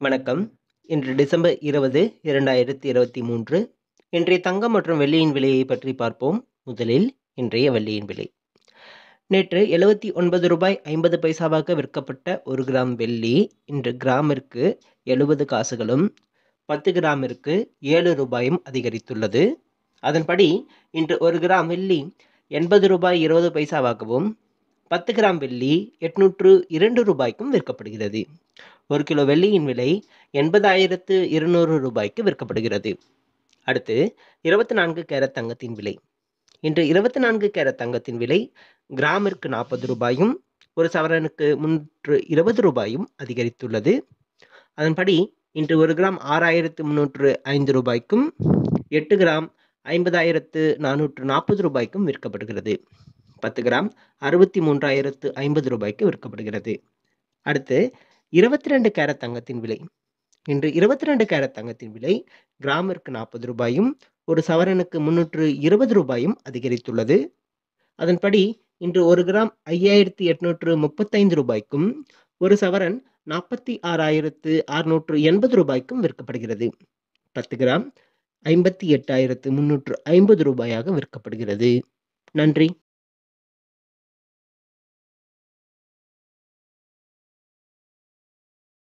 வணக்கம். இன்று டிசம்பர் 20, 2023. இன்றைய தங்கம் மற்றும் வெள்ளியின் விலையை பற்றி பார்ப்போம். முதலில் இன்றைய வெள்ளியின் விலை. நேற்று ₹79.50 விற்கப்பட்ட 1 கிராம் வெள்ளி இன்று கிராமிற்கு 70 காசுகளும் 10 கிராமிற்கு ₹7 அதிகரித்துள்ளது. அதன்படி இன்று 1 கிராம் வெள்ளி ₹80.20 10 கிராம் வெள்ளி ₹802 விற்கப்படுகிறது. 1 கிலோ வெள்ளியின் விலை ₹80,200 விற்கப்படுகிறது. அடுத்து 24 கேரட் தங்கத்தின் விலை. இன்று 24 கேரட் தங்கத்தின் விலை கிராமிற்கு ₹40 ஒரு சவரனுக்கு ₹320 அதிகரித்துள்ளது. அதன்படி இன்று 1 கிராம் ₹6,305 8 கிராம் ₹50,440 விற்கப்படுகிறது. 10 கிராம் ₹63,050 விற்கப்படுகிறது. அடுத்து 22 கேரட் தங்கத்தின் விலை. இன்று 22 கேரட் தங்கத்தின் விலை கிராமிற்கு ₹40 ஒரு சவரனுக்கு ₹320 அதிகரித்துள்ளது. அதன்படி இன்று 1 கிராம் ₹5,835 ஒரு சவரன் ₹46,680 விற்கப்படுகிறது. 10 கிராம் ₹58,350 விற்கப்படுகிறது. நன்றி.